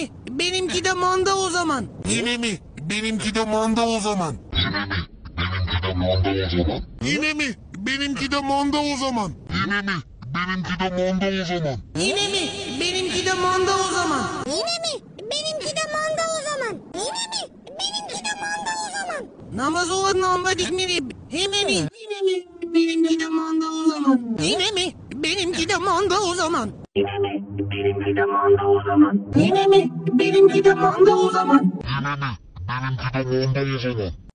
mi? Benimki de manda o zaman. Yine mi? Benimki de manda o zaman. Yine mi? Benimki de manda o zaman. Yine mi? Benimki de manda o zaman. Yine mi? Benimki de manda o zaman. Yine mi? Benimki de manda o zaman. Yine mi? Benimki de manda o zaman. Namaz olan namba dikmeli. Yine mi? Yine mi? Benimki de manda o zaman. Yine mi? Benimki de manda o zaman. Yine mi? Benimki de manda o zaman. Yine mi? Benimki de manda o zaman. Yine mi? Benimki de manda o zaman.